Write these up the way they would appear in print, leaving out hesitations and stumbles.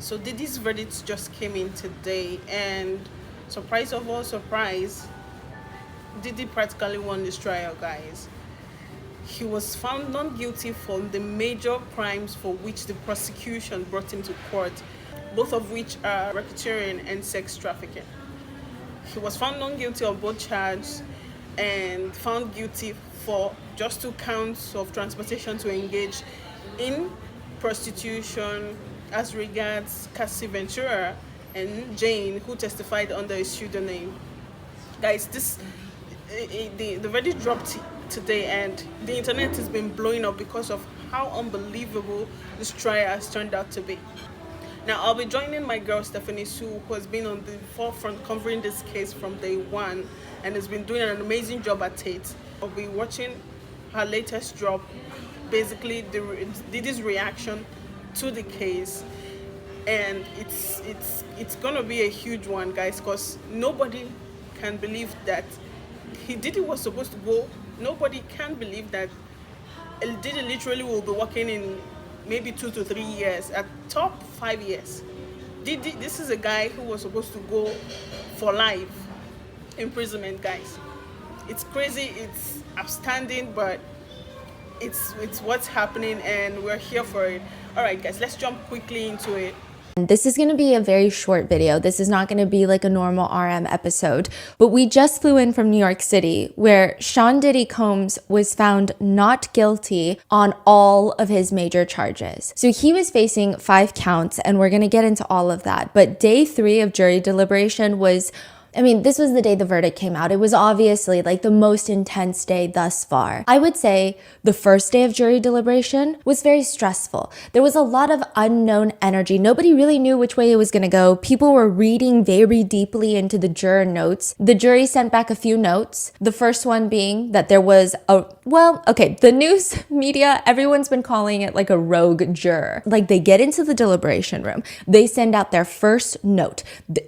So Diddy's verdict just came in today, and surprise of all surprise, Diddy practically won this trial, guys. He was found not guilty for the major crimes for which the prosecution brought him to court, both of which are racketeering and sex trafficking. He was found not guilty of both charges and found guilty for just 2 counts of transportation to engage in prostitution as regards Cassie Ventura and Jane, who testified under a pseudonym. Guys, the verdict dropped today, and the internet has been blowing up because of how unbelievable this trial has turned out to be. Now, I'll be joining my girl Stephanie Sue, who has been on the forefront covering this case from day one and has been doing an amazing job at it. I'll be watching her latest drop, basically Diddy's reaction to the case, and it's gonna be a huge one, guys, because nobody can believe that Diddy was supposed to go. Nobody can believe that Diddy literally will be working in maybe 2 to 3 years, at top 5 years. This is a guy who was supposed to go for life imprisonment, guys. It's crazy, it's outstanding, but it's what's happening, and we're here for it. All right, guys, let's jump quickly into it. This is going to be a very short video. This is not going to be like a normal RM episode, but we just flew in from New York City, where Sean Diddy Combs was found not guilty on all of his major charges. So he was facing 5 counts, and we're going to get into all of that. But day 3 of jury deliberation was, this was the day the verdict came out. It was obviously like the most intense day thus far. I would say the first day of jury deliberation was very stressful. There was a lot of unknown energy. Nobody really knew which way it was going to go. People were reading very deeply into the juror notes. The jury sent back a few notes. The first one being that there was the news media, everyone's been calling it like a rogue juror. Like, they get into the deliberation room. They send out their first note.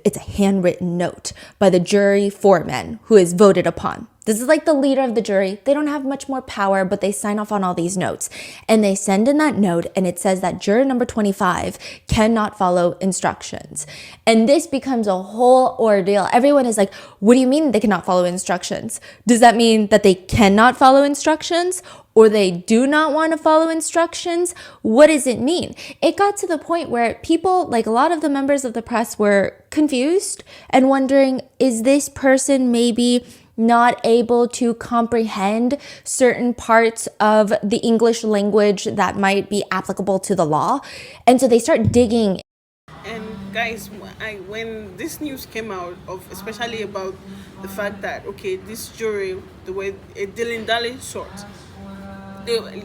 It's a handwritten note by the jury foreman who is voted upon. This is like the leader of the jury. They don't have much more power, but they sign off on all these notes. And they send in that note, and it says that juror number 25 cannot follow instructions. And this becomes a whole ordeal. Everyone is like, what do you mean they cannot follow instructions? Does that mean that they cannot follow instructions? Or they do not want to follow instructions? What does it mean? It got to the point where people, like a lot of the members of the press, were confused and wondering, is this person maybe not able to comprehend certain parts of the English language that might be applicable to the law? And so they start digging. And guys, when this news came out, especially about the fact that, okay, this jury, the way a dilly-dally sort,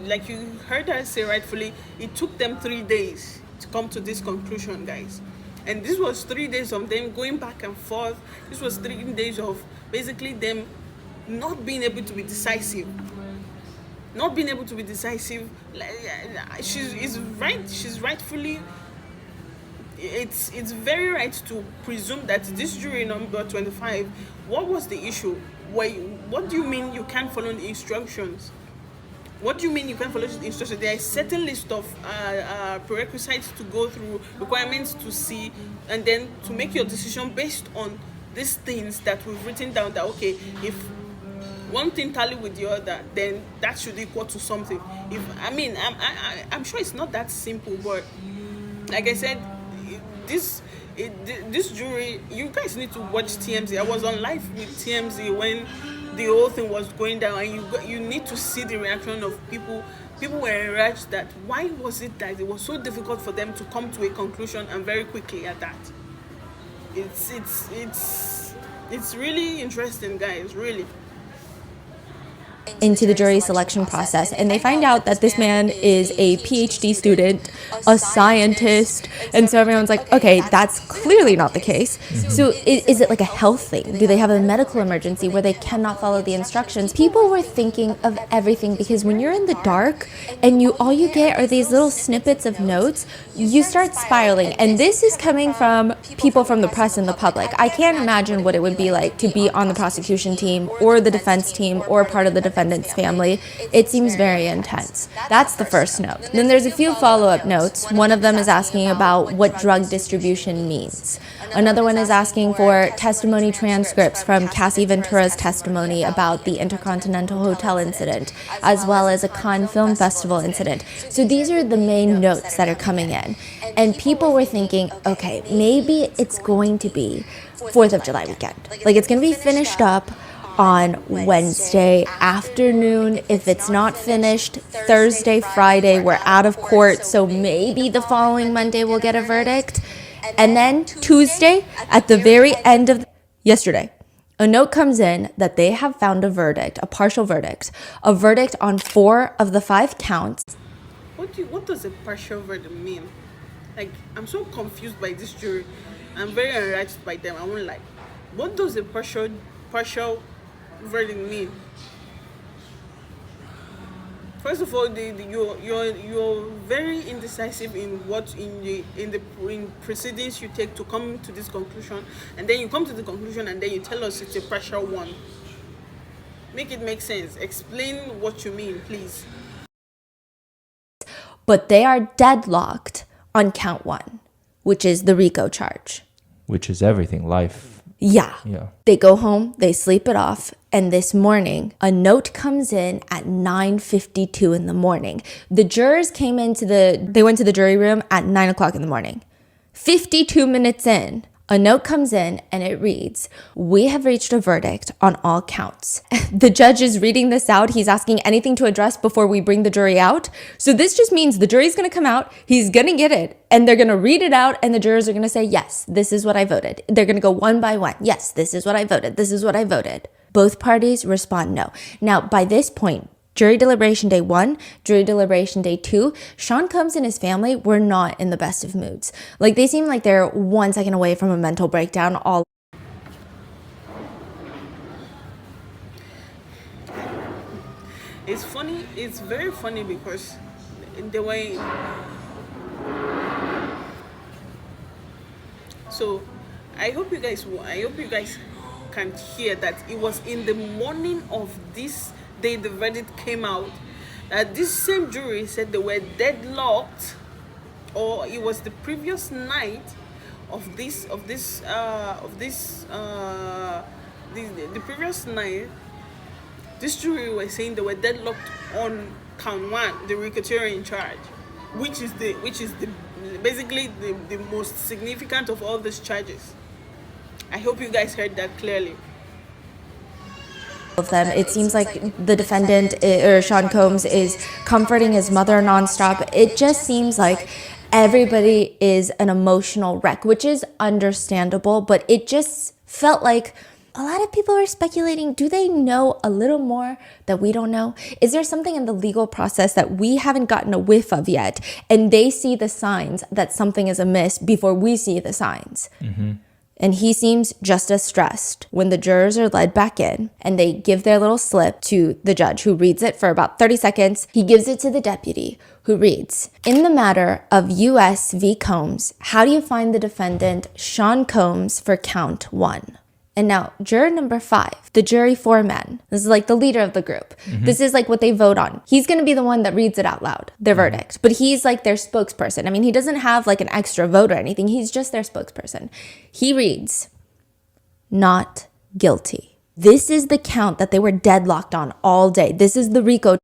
like you heard her say rightfully, it took them 3 days to come to this conclusion, guys. And this was 3 days of them going back and forth. This was 3 days of basically them not being able to be decisive. Not being able to be decisive. She's right. She's rightfully. It's very right to presume that this jury number 25. What was the issue? What do you mean you can't follow the instructions? What do you mean you can't follow the instructions? There is a certain list of prerequisites to go through, requirements to see, and then to make your decision based on these things that we've written down, that, okay, if one thing tally with the other, then that should equal to something. I'm sure it's not that simple, but like I said, this jury, you guys need to watch TMZ. I was on live with TMZ when the whole thing was going down, and you need to see the reaction of people. People were enraged that why was it that it was so difficult for them to come to a conclusion, and very quickly at that. It's really interesting, guys, really. Into the jury selection process, and they find out that this man is a PhD student, a scientist, and so everyone's like, okay, that's clearly not the case. So is it like a health thing? Do they have a medical emergency where they cannot follow the instructions? People were thinking of everything, because when you're in the dark and all you get are these little snippets of notes, you start spiraling. And this is coming from people from the press and the public. I can't imagine what it would be like to be on the prosecution team or the defense team or part of the defense defendant's family. It seems very intense. That's the first note. Then there's a few follow-up notes. One of them is asking about what drug distribution means. Another one is asking for testimony transcripts from Cassie Ventura's testimony about the Intercontinental Hotel incident, as well as a Cannes Film Festival incident. So these are the main notes that are coming in. And people were thinking, okay, maybe it's going to be 4th of July weekend. Like, it's going to be finished up on Wednesday afternoon. If it's not finished, Thursday, Friday, we're out of court. So maybe the following Monday we'll get a verdict. And then Tuesday, at the very end of yesterday, a note comes in that they have found a verdict, a partial verdict, a verdict on 4 of the 5 counts. What does a partial verdict mean? Like, I'm so confused by this jury. I'm very enraged by them. I won't lie. What does a partial verdict mean? First of all, you're very indecisive in what in proceedings you take to come to this conclusion, and then you come to the conclusion and then you tell us it's a partial one. Make it make sense. Explain what you mean, please. But they are deadlocked on count 1, which is the RICO charge. Which is everything, life. Yeah. Yeah. They go home, they sleep it off, and this morning, a note comes in at 9:52 in the morning. The jurors went to the jury room at 9 o'clock in the morning. 52 minutes in, a note comes in and it reads, "We have reached a verdict on all counts." The judge is reading this out. He's asking anything to address before we bring the jury out. So this just means the jury's going to come out, he's going to get it, and they're going to read it out, and the jurors are going to say, yes, this is what I voted. They're going to go one by one. Yes, this is what I voted. This is what I voted. Both parties respond no. Now, by this point, jury deliberation day 1, jury deliberation day 2, Sean Combs and his family were not in the best of moods. Like, they seem like they're 1 second away from a mental breakdown. It's funny. It's very funny because the way. So, I hope you guys can hear that it was in the morning of this day the verdict came out that this same jury said they were deadlocked, or it was the previous night of the previous night. This jury was saying they were deadlocked on count 1, the racketeering charge, which is basically the most significant of all these charges. I hope you guys heard that clearly. Of them, it seems like the defendant, or Sean Combs, is comforting his mother nonstop. It just seems like everybody is an emotional wreck, which is understandable, but it just felt like a lot of people are speculating, do they know a little more that we don't know? Is there something in the legal process that we haven't gotten a whiff of yet, and they see the signs that something is amiss before we see the signs? Mm-hmm. And he seems just as stressed when the jurors are led back in and they give their little slip to the judge, who reads it for about 30 seconds. He gives it to the deputy, who reads, "In the matter of U.S. v. Combs, how do you find the defendant Sean Combs for count 1? And now, juror number 5, the jury foreman, this is like the leader of the group. Mm-hmm. This is like what they vote on. He's going to be the one that reads it out loud, their verdict. But he's like their spokesperson. I mean, he doesn't have like an extra vote or anything. He's just their spokesperson. He reads, not guilty. This is the count that they were deadlocked on all day. This is the RICO.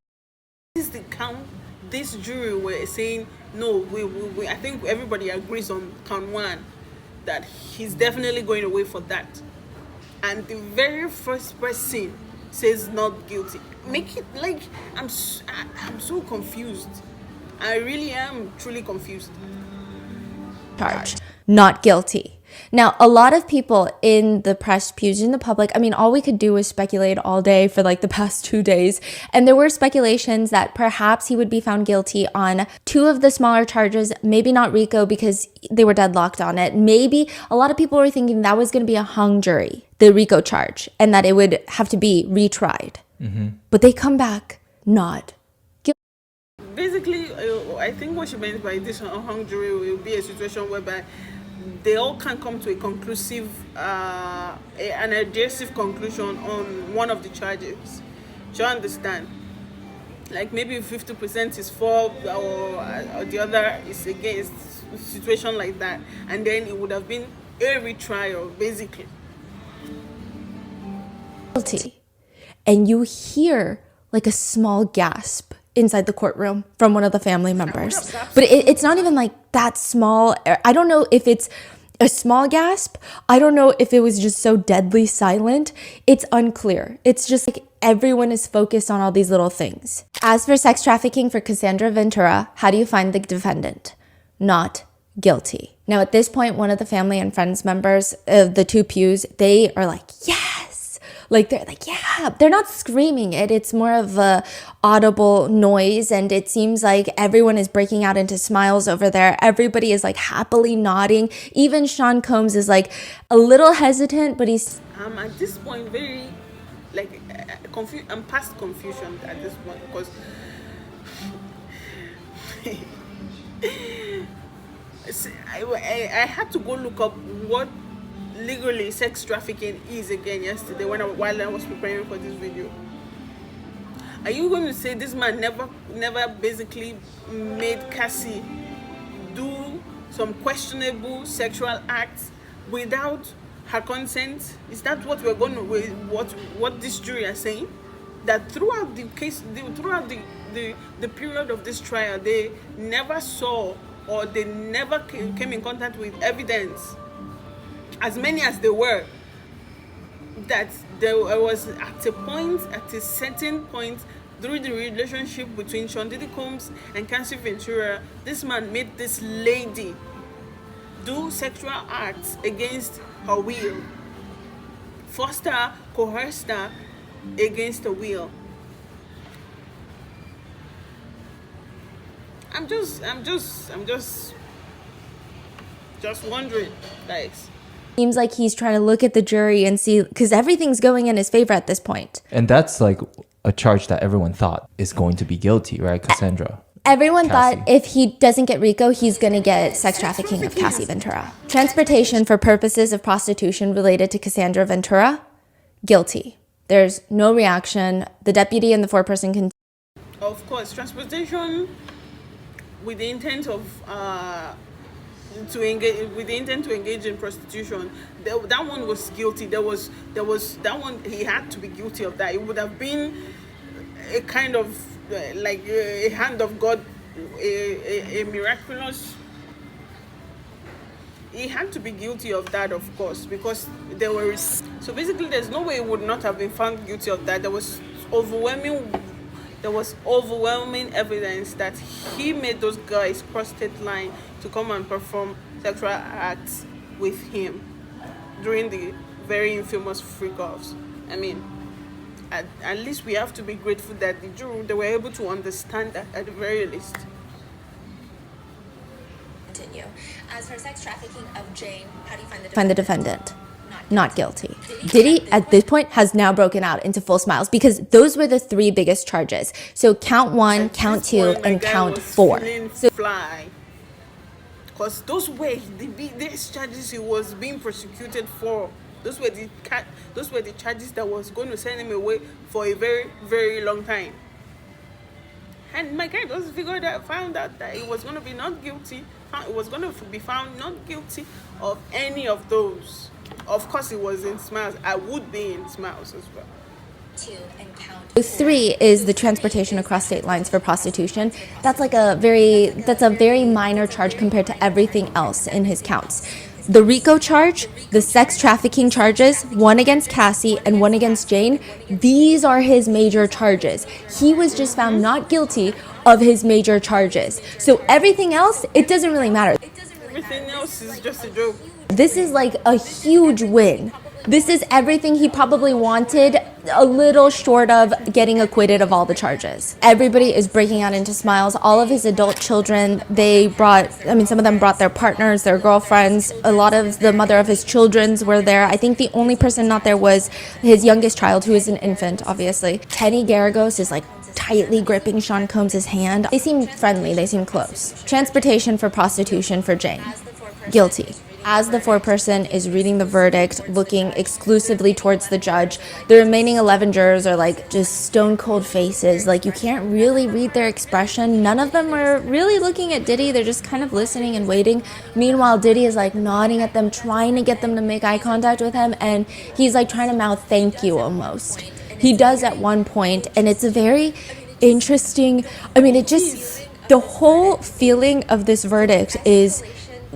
This is the count this jury were saying, no, we I think everybody agrees on count 1, that he's definitely going away for that. And the very first person says not guilty. Make it like I'm so confused. I really am truly confused. Charge, not guilty. Now, a lot of people in the press pews, in the public, I mean, all we could do was speculate all day for like the past 2 days. And there were speculations that perhaps he would be found guilty on 2 of the smaller charges, maybe not RICO because they were deadlocked on it. Maybe a lot of people were thinking that was going to be a hung jury, the RICO charge, and that it would have to be retried. Mm-hmm. But they come back not guilty. Basically, I think what she meant by this hung jury will be a situation whereby they all can come to a conclusive, an adhesive conclusion on one of the charges. Do you understand? Like maybe 50% is for, or the other is against, situation like that, and then it would have been a retrial basically. Guilty. And you hear like a small gasp inside the courtroom from one of the family members. But it's not even like that small. I don't know if it's a small gasp. I don't know if it was just so deadly silent. It's unclear. It's just like everyone is focused on all these little things. As for sex trafficking for Cassandra Ventura, how do you find the defendant? Not guilty. Now, at this point, one of the family and friends members of the two pews, they are like, yes. Like, they're like, yeah. They're not screaming it. It's more of a audible noise. And it seems like everyone is breaking out into smiles over there. Everybody is like happily nodding. Even Sean Combs is like a little hesitant, but he's... I'm at this point very, like, confused. I'm past confusion at this point because I had to go look up what legally sex trafficking is again yesterday while I was preparing for this video. Are you going to say this man never basically made Cassie do some questionable sexual acts without her consent? Is that what we're going to, what this jury are saying? That throughout the case, throughout the period of this trial, they never saw or they never came in contact with evidence, as many as they were, that there was at a certain point during the relationship between Sean Diddy Combs and Cassie Ventura, this man made this lady do sexual acts against her will, forced her, coerced her against her will. I'm just wondering, guys. Seems like he's trying to look at the jury and see, because everything's going in his favor at this point. And that's like a charge that everyone thought is going to be guilty, right, Cassandra? Everyone Cassie. thought if he doesn't get RICO, he's going to get sex trafficking of Cassie Ventura. Transportation for purposes of prostitution related to Cassandra Ventura, guilty. There's no reaction. The deputy and the foreperson can... Of course, transportation with the intent of to engage in prostitution. That one was guilty. There was that one. He had to be guilty of that. It would have been a kind of like a hand of God, a miraculous. He had to be guilty of that, of course, because there were. So basically, there's no way he would not have been found guilty of that. There was overwhelming evidence that he made those guys cross state line to come and perform sexual acts with him during the very infamous freak-offs. I mean, at least we have to be grateful that the jury, they were able to understand that at the very least. Continue. As for sex trafficking of Jane, how do you find the defendant? Not guilty. Diddy, at this point, has now broken out into full smiles because those were the three biggest charges. So count 1, count 2, and count 4. So fly. Because those were these charges he was being prosecuted for. Those were the charges that was going to send him away for a very, very long time. And my guy just found out that he was going to be not guilty. It was going to be found not guilty of any of those. Of course, it was in Smiles. I would be in Smiles as well. 3 is the transportation across state lines for prostitution. That's a very minor charge compared to everything else in his counts. The RICO charge, the sex trafficking charges, one against Cassie and one against Jane, these are his major charges. He was just found not guilty of his major charges. So everything else, it doesn't really matter. Everything else is just a joke. This is like a huge win. This is everything he probably wanted, a little short of getting acquitted of all the charges. Everybody is breaking out into smiles. All of his adult children, some of them brought their partners, their girlfriends. A lot of the mother of his children's were there. I think the only person not there was his youngest child, who is an infant, obviously. Kenny Garagos is like tightly gripping Sean Combs' hand. They seem friendly, they seem close. Transportation for prostitution for Jane, guilty. As the foreperson is reading the verdict, looking exclusively towards the judge, the remaining 11 jurors are like just stone cold faces. Like you can't really read their expression. None of them are really looking at Diddy. They're just kind of listening and waiting. Meanwhile, Diddy is like nodding at them, trying to get them to make eye contact with him. And he's like trying to mouth thank you almost. He does at one point, and it's a very interesting, I mean, it just, the whole feeling of this verdict is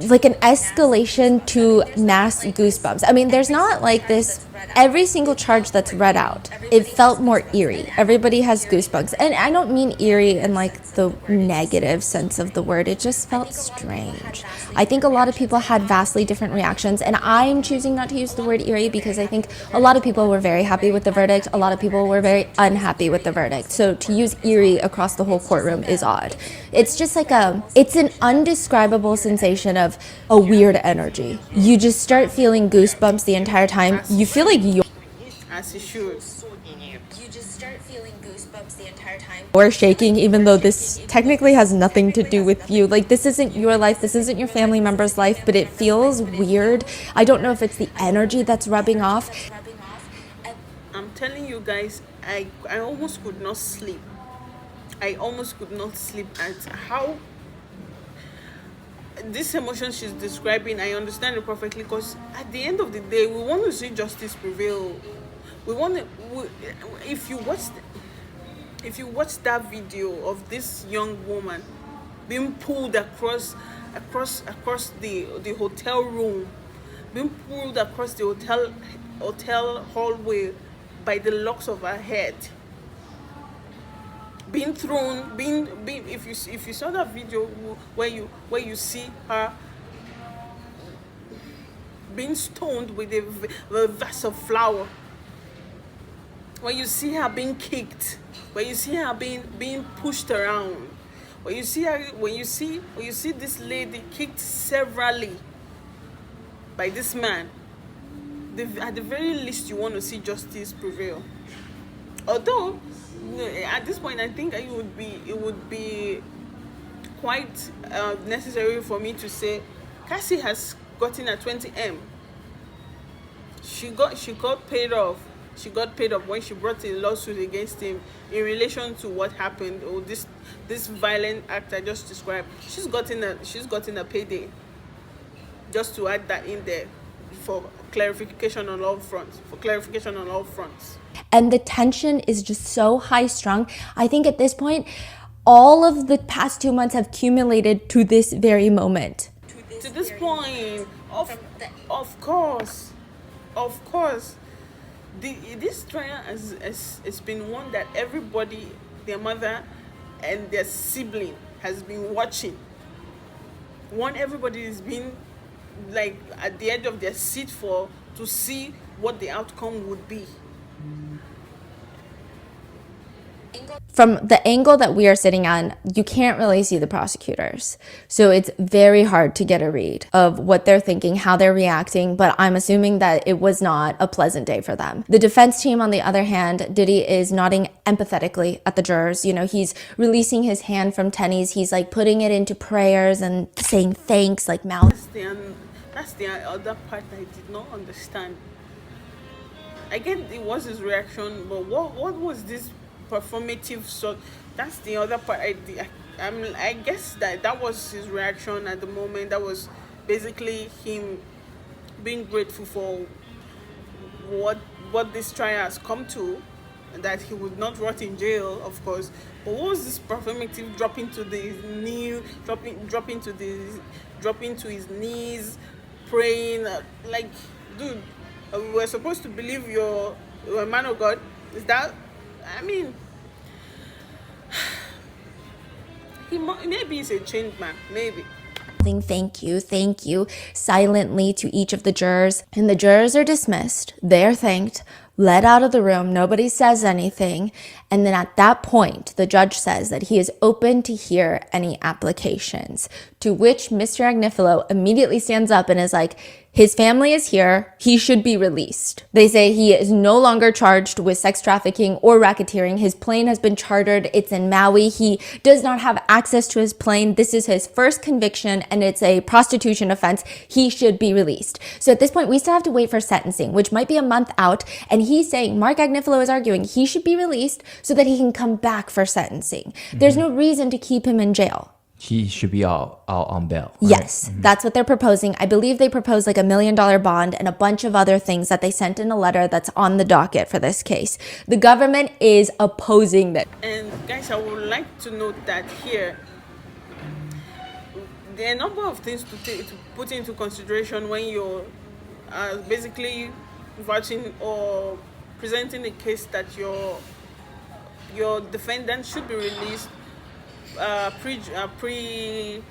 like an escalation to mass goosebumps. I mean, there's not like this, every single charge that's read out, it felt more eerie. Everybody has goosebumps. And I don't mean eerie in like the negative sense of the word. It just felt strange. I think a lot of people had vastly different reactions, and I'm choosing not to use the word eerie because I think a lot of people were very happy with the verdict. A lot of people were very unhappy with the verdict. So to use eerie across the whole courtroom is odd. It's just like it's an undescribable sensation of a weird energy. You just start feeling goosebumps the entire time. You feel like As he should. you just start feeling goosebumps the entire time. Or shaking, even though this technically has nothing to do with you. Like, this isn't your life, this isn't your family member's life, but it feels weird. I don't know if it's the energy that's rubbing off. I'm telling you guys, I almost could not sleep. I almost could not sleep at how this emotion she's describing. I understand it perfectly because at the end of the day, we want to see justice prevail. We want to. If you watch that video of this young woman being pulled across the hotel room, being pulled across the hotel hallway by the locks of her head, being thrown, being if you saw that video where you see her being stoned with a vase of flour, when you see her being kicked, when you see her being pushed around, when you see this lady kicked severally by this man, at the very least you want to see justice prevail. Although at this point I think it would be quite necessary for me to say Cassie has gotten a 20M. She got paid off. She got paid off when she brought a lawsuit against him in relation to what happened, or this violent act I just described. She's gotten a payday. Just to add that in there for clarification on all fronts. And the tension is just so high strung. I think at this point, all of the past 2 months have accumulated to this very moment. To this point, of course, this trial has been one that everybody, their mother and their sibling, has been watching. One everybody has been like at the edge of their seat for to see what the outcome would be. From the angle that we are sitting on, you can't really see the prosecutors. So it's very hard to get a read of what they're thinking, how they're reacting, but I'm assuming that it was not a pleasant day for them. The defense team, on the other hand, Diddy is nodding empathetically at the jurors. You know, he's releasing his hand from tennies. He's like putting it into prayers and saying thanks, like mouth. That's the other part I did not understand. I get it was his reaction, but what was this performative sort? That's the other part. I guess that was his reaction at the moment. That was basically him being grateful for what this trial has come to, that he would not rot in jail, of course. But what was this performative dropping to his knees, praying? Like, dude, we were supposed to believe you're a man of God. Is that? I mean, maybe he's a changed man. Maybe. Thank you, silently to each of the jurors. And the jurors are dismissed. They're thanked, led out of the room. Nobody says anything. And then at that point, the judge says that he is open to hear any applications, to which Mr. Agnifilo immediately stands up and is like, his family is here. He should be released. They say he is no longer charged with sex trafficking or racketeering. His plane has been chartered. It's in Maui. He does not have access to his plane. This is his first conviction and it's a prostitution offense. He should be released. So at this point, we still have to wait for sentencing, which might be a month out. And he's saying, Mark Agnifilo is arguing he should be released so that he can come back for sentencing. There's no reason to keep him in jail. He should be out on bail. Right? Yes, that's what they're proposing. I believe they proposed like $1 million bond and a bunch of other things that they sent in a letter that's on the docket for this case. The government is opposing that. And guys, I would like to note that here, there are a number of things to put into consideration when you're basically vouching or presenting a case that your defendant should be released pre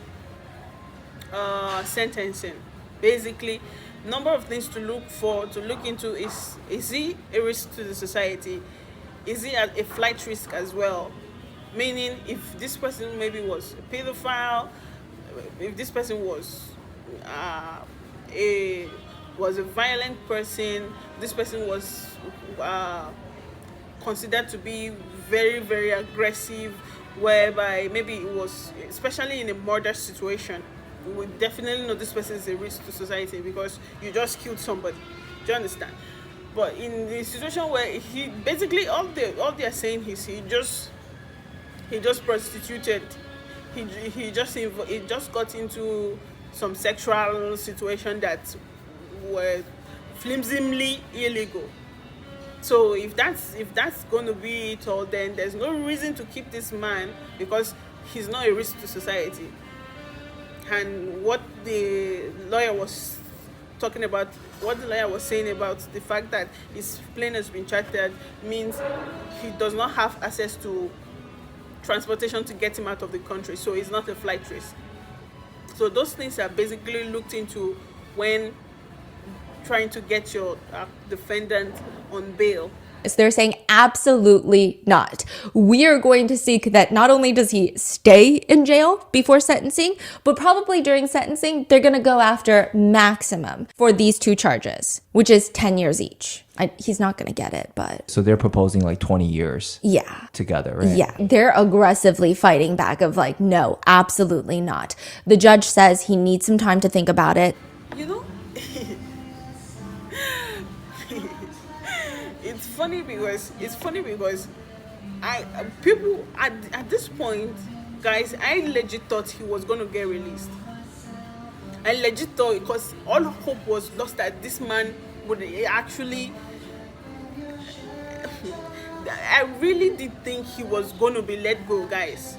sentencing. Basically, number of things to look into is he a risk to the society? Is he a flight risk as well? Meaning, if this person maybe was a pedophile, if this person was a violent person, this person was considered to be very, very aggressive, whereby maybe it was, especially in a murder situation, we would definitely know this person is a risk to society because you just killed somebody. Do you understand? But in the situation where he basically all they are saying is he just prostituted, he just got into some sexual situation that were flimsily illegal. So if that's going to be it all, then there's no reason to keep this man because he's not a risk to society. And what the lawyer was talking about, what the lawyer was saying about the fact that his plane has been chartered means he does not have access to transportation to get him out of the country, so it's not a flight risk. So those things are basically looked into when trying to get your defendant on bail. So they're saying absolutely not. We are going to seek that not only does he stay in jail before sentencing, but probably during sentencing, they're going to go after maximum for these two charges, which is 10 years each. He's not going to get it, but... So they're proposing like 20 years together, right? Yeah, they're aggressively fighting back of like, no, absolutely not. The judge says he needs some time to think about it. You know, it's funny because people at this point, guys, I legit thought he was going to get released. I legit thought, because all hope was lost that this man would actually... I really did think he was going to be let go, guys.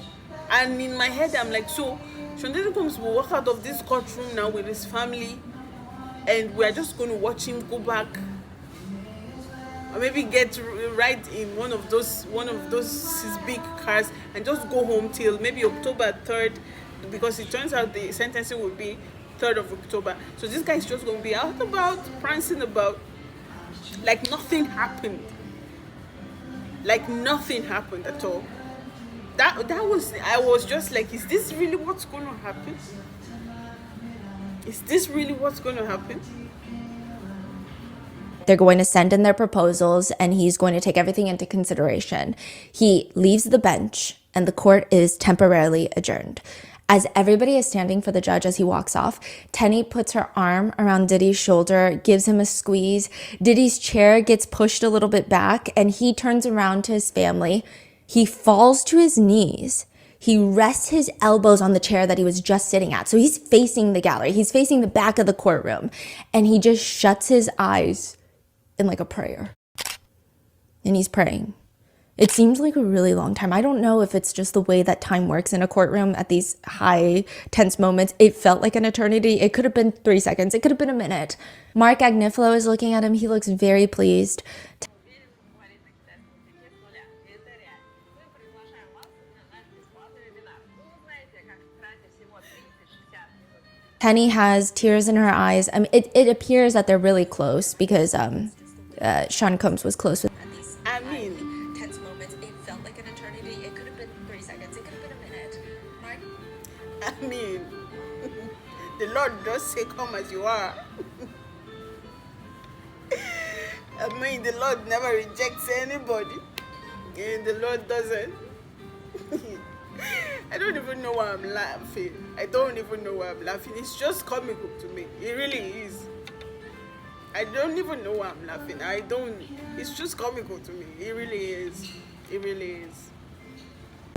And in my head, I'm like, so Sean Diddy Combs will walk out of this courtroom now with his family, and we're just going to watch him go back, or maybe get right in one of those his big cars and just go home till maybe October 3rd, because it turns out the sentencing will be 3rd of October. So this guy is just going to be out about, prancing about, like nothing happened. Like nothing happened at all. I was just like, is this really what's going to happen? Is this really what's going to happen? They're going to send in their proposals and he's going to take everything into consideration. He leaves the bench and the court is temporarily adjourned. As everybody is standing for the judge as he walks off, Tenny puts her arm around Diddy's shoulder, gives him a squeeze. Diddy's chair gets pushed a little bit back and he turns around to his family. He falls to his knees. He rests his elbows on the chair that he was just sitting at. So he's facing the gallery. He's facing the back of the courtroom. And he just shuts his eyes in like a prayer. And he's praying. It seems like a really long time. I don't know if it's just the way that time works in a courtroom at these high tense moments. It felt like an eternity. It could have been 3 seconds. It could have been a minute. Mark Agnifilo is looking at him. He looks very pleased. Tenny has tears in her eyes. I mean, it appears that they're really close because Sean Combs was close with. I mean, I mean, the Lord does say, "Come as you are." I mean, the Lord never rejects anybody, and the Lord doesn't. I don't even know why I'm laughing. I don't even know why I'm laughing. It's just comical to me. It really is. I don't even know why I'm laughing. I don't. It's just comical to me. It really is. It really is.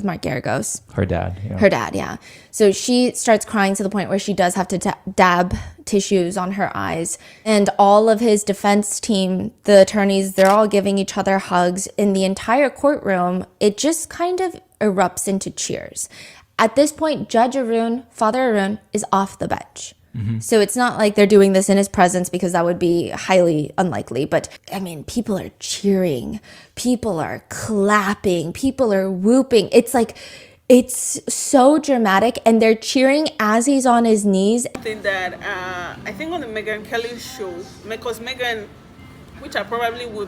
Mark Garagos. Her dad. Yeah. Her dad, yeah. So she starts crying to the point where she does have to dab tissues on her eyes. And all of his defense team, the attorneys, they're all giving each other hugs. In the entire courtroom, it just kind of erupts into cheers. At this point, Judge Arun, Father Arun, is off the bench. So it's not like they're doing this in his presence, because that would be highly unlikely. But I mean, people are cheering, people are clapping, people are whooping. It's like, it's so dramatic, and they're cheering as he's on his knees. Something that I think on the Meghan Kelly show, because Meghan, which I probably would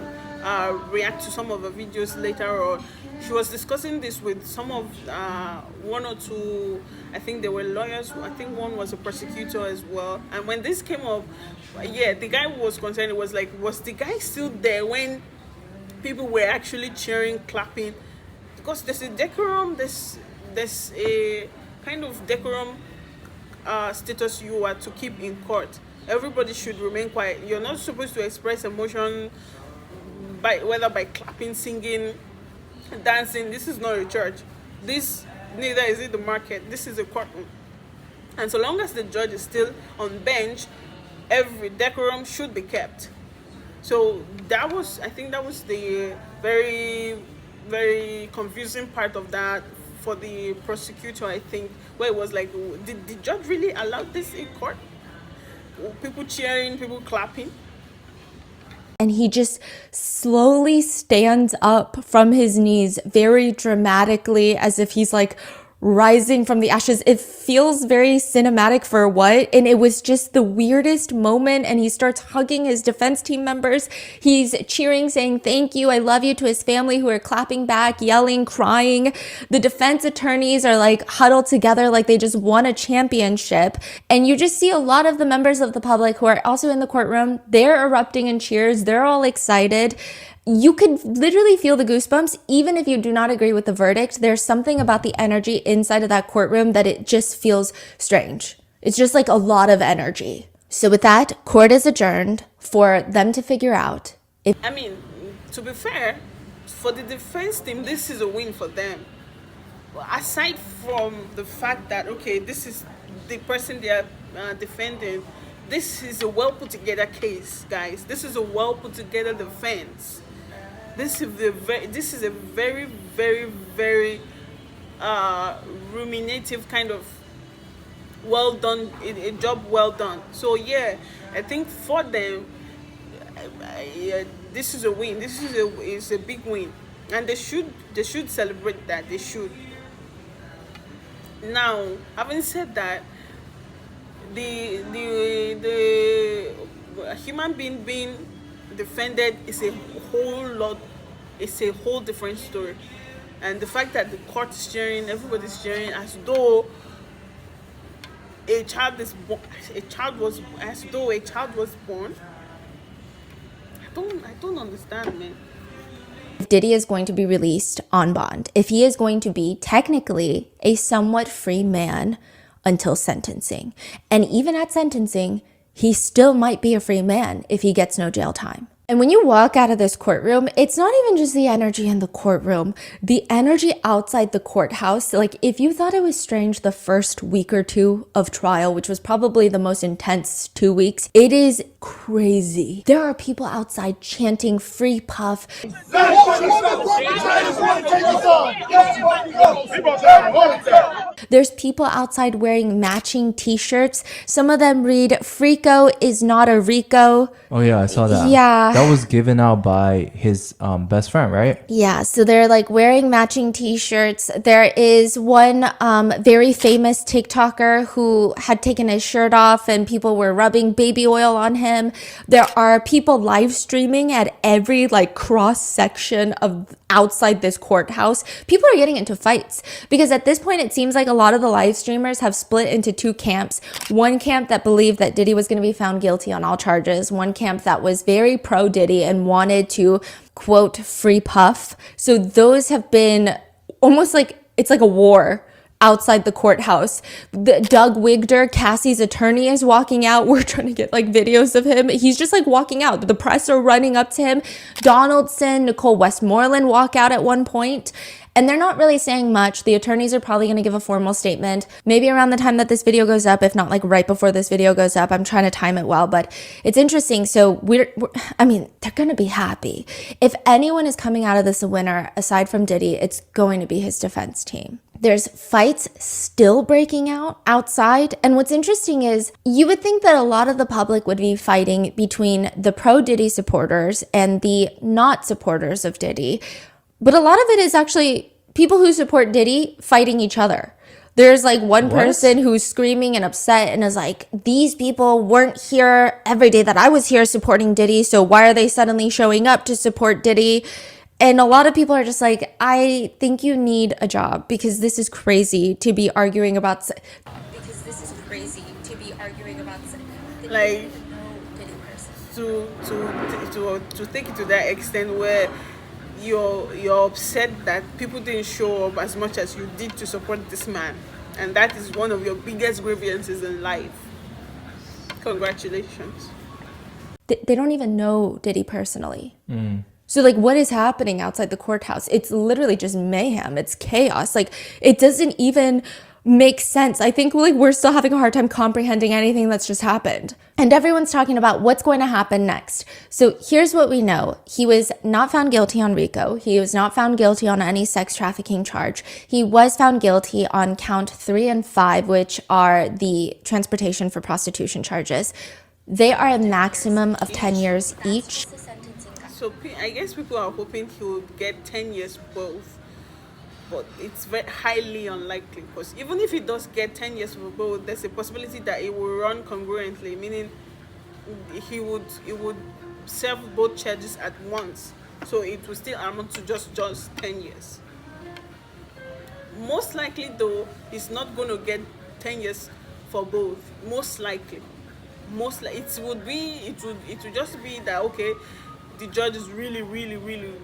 react to some of the videos later on, she was discussing this with some of one or two, I think they were lawyers, I think one was a prosecutor as well. And when this came up, yeah, the guy was concerned. It was like, was the guy still there when people were actually cheering, clapping? Because there's a decorum, there's a kind of decorum status you are to keep in court. Everybody should remain quiet. You're not supposed to express emotion whether by clapping, singing, dancing. This is not a church. This neither is it the market. This is a courtroom. And so long as the judge is still on bench, every decorum should be kept. So I think that was the very, very confusing part of that for the prosecutor, I think, where it was like, did the judge really allow this in court? People cheering, people clapping. And he just slowly stands up from his knees very dramatically, as if he's like rising from the ashes. It feels very cinematic for what? And it was just the weirdest moment. And he starts hugging his defense team members. He's cheering, saying, "Thank you, I love you," to his family, who are clapping back, yelling, crying. The defense attorneys are like huddled together like they just won a championship. And you just see a lot of the members of the public who are also in the courtroom. They're erupting in cheers. They're all excited. You could literally feel the goosebumps, even if you do not agree with the verdict. There's something about the energy inside of that courtroom that it just feels strange. It's just like a lot of energy. So with that, court is adjourned for them to figure out if... I mean, to be fair, for the defense team, this is a win for them. Aside from the fact that, okay, this is the person they are defending, this is a well put together case, guys. This is a well put together defense. This is a very, very, very ruminative kind of well done, a job well done. So I think for them, this is a win. This is a big win, and they should celebrate that. They should. Now, having said that, the human being defended is a whole different story. And the fact that the court is cheering, everybody's cheering as though a child was born. I don't understand, man. If Diddy is going to be released on bond, if he is going to be technically a somewhat free man until sentencing. And even at sentencing, he still might be a free man if he gets no jail time. And when you walk out of this courtroom, it's not even just the energy in the courtroom, the energy outside the courthouse. Like, if you thought it was strange the first week or two of trial, which was probably the most intense 2 weeks, it is crazy. There are people outside chanting "Free Puff." There's people outside wearing matching t-shirts. Some of them read "Frico is not a Rico." Oh yeah, I saw that. Yeah. That was given out by his best friend, right? Yeah, so they're like wearing matching t-shirts. There is one very famous TikToker who had taken his shirt off and people were rubbing baby oil on him. him. There are people live streaming at every like cross section of outside this courthouse. People are getting into fights because at this point it seems like a lot of the live streamers have split into two camps. One camp that believed that Diddy was going to be found guilty on all charges. One camp that was very pro Diddy and wanted to, quote, free Puff. So those have been almost like it's like a war outside the courthouse. Doug Wigder, Cassie's attorney, is walking out. We're trying to get like videos of him. He's just like walking out. The press are running up to him. Donaldson, Nicole Westmoreland walk out at one point. And they're not really saying much. The attorneys are probably going to give a formal statement maybe around the time that this video goes up, if not like right before this video goes up. I'm trying to time it well, but it's interesting. So I mean, they're going to be happy. If anyone is coming out of this a winner, aside from Diddy, it's going to be his defense team. There's fights still breaking out outside. And what's interesting is you would think that a lot of the public would be fighting between the pro Diddy supporters and the not supporters of Diddy. But a lot of it is actually people who support Diddy fighting each other. There's like one person who's screaming and upset and is like, these people weren't here every day that I was here supporting Diddy. So why are they suddenly showing up to support Diddy? And a lot of people are just like, I think you need a job because this is crazy to be arguing about. Like, to take it to that extent where you're upset that people didn't show up as much as you did to support this man, and that is one of your biggest grievances in life. Congratulations. They don't even know Diddy personally. So like what is happening outside the courthouse? It's literally just mayhem. It's chaos. Like it doesn't even make sense. I think like we're still having a hard time comprehending anything that's just happened. And everyone's talking about what's going to happen next. So here's what we know. He was not found guilty on RICO. He was not found guilty on any sex trafficking charge. He was found guilty on count 3 and 5, which are the transportation for prostitution charges. They are a maximum of 10 years each. So I guess people are hoping he would get 10 years both, but it's very highly unlikely because even if he does get 10 years for both, there's a possibility that it will run congruently, meaning he would serve both charges at once, so it will still amount to just 10 years. Most likely though, he's not going to get 10 years for both. Most likely it would just be that, okay, the judge is really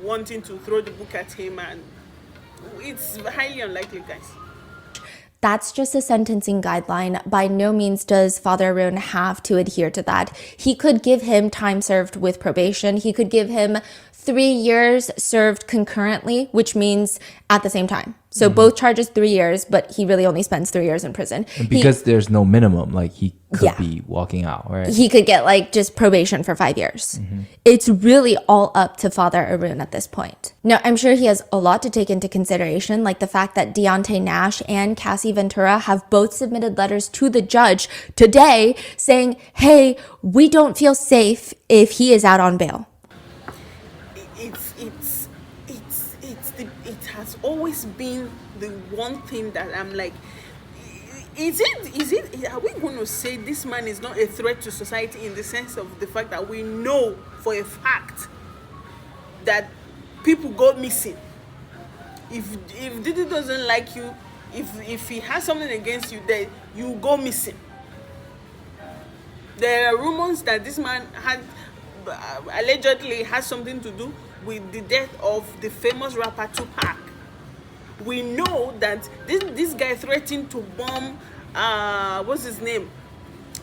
wanting to throw the book at him, and it's highly unlikely, guys. That's just a sentencing guideline. By no means does Father Arun have to adhere to that. He could give him time served with probation. He could give him 3 years served concurrently, which means at the same time. So both charges 3 years, but he really only spends 3 years in prison. And because there's no minimum, like he could be walking out, right? He could get like just probation for 5 years. It's really all up to Father Arun at this point. Now, I'm sure he has a lot to take into consideration, like the fact that Deontay Nash and Cassie Ventura have both submitted letters to the judge today saying, hey, we don't feel safe if he is out on bail. It has always been the one thing that I'm like, are we going to say this man is not a threat to society in the sense of the fact that we know for a fact that people go missing? If Diddy doesn't like you, if he has something against you, then you go missing. There are rumors that this man had allegedly has something to do with the death of the famous rapper Tupac. We know that this guy threatened to bomb what's his name?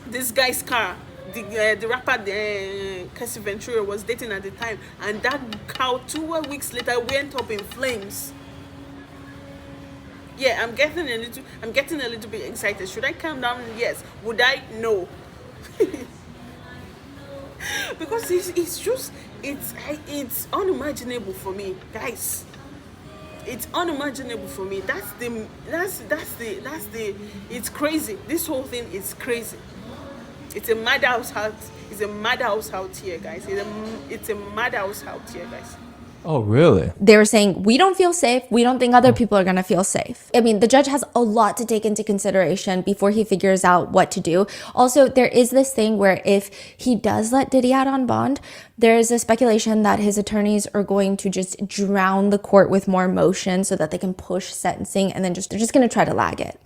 This guy's car. The rapper Cassie Ventura was dating at the time, and that car 2 weeks later went up in flames. Yeah, I'm getting a little bit excited. Should I calm down? Yes. Would I? No. Because it's unimaginable for me, guys. It's unimaginable for me. That's the it's crazy. This whole thing is crazy. It's a madhouse out. It's a madhouse out here, guys. It's a madhouse out here, guys. Oh, really? They were saying, we don't feel safe. We don't think other people are going to feel safe. I mean, the judge has a lot to take into consideration before he figures out what to do. Also, there is this thing where if he does let Diddy out on bond, there is a speculation that his attorneys are going to just drown the court with more motion so that they can push sentencing, and then they're just going to try to lag it,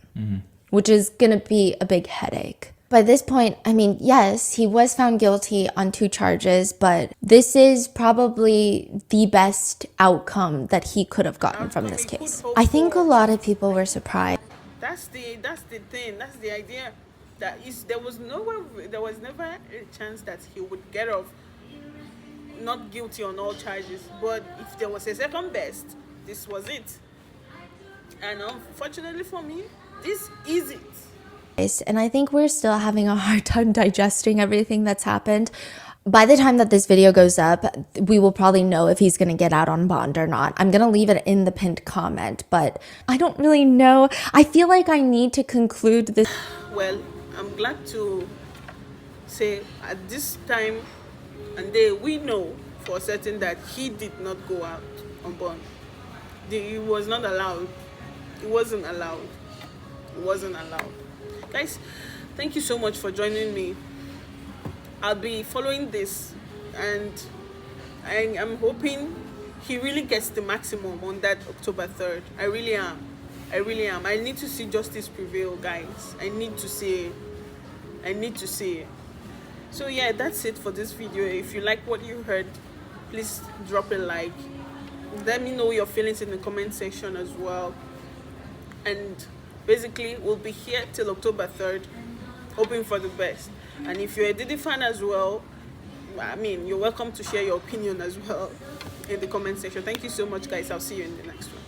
which is going to be a big headache. By this point, I mean, yes, he was found guilty on 2 charges, but this is probably the best outcome that he could have gotten from this case. I think a lot of people were surprised. That's the thing. That's the idea. There was never a chance that he would get off not guilty on all charges. But if there was a second best, this was it. And unfortunately for me, this is it. And I think we're still having a hard time digesting everything that's happened. By the time that this video goes up, we will probably know if he's going to get out on bond or not. I'm going to leave it in the pinned comment, but I don't really know. I feel like I need to conclude this. Well, I'm glad to say at this time and day, we know for certain that he did not go out on bond. He was not allowed. It wasn't allowed. It wasn't allowed. Guys, thank you so much for joining me. I'll be following this, and I'm hoping he really gets the maximum on that October 3rd. I really am. I need to see justice prevail, guys. I need to see it. So yeah, that's it for this video. If you like what you heard, please drop a like. Let me know your feelings in the comment section as well. And basically, we'll be here till October 3rd, hoping for the best. And if you're a Diddy fan as well, I mean, you're welcome to share your opinion as well in the comment section. Thank you so much, guys. I'll see you in the next one.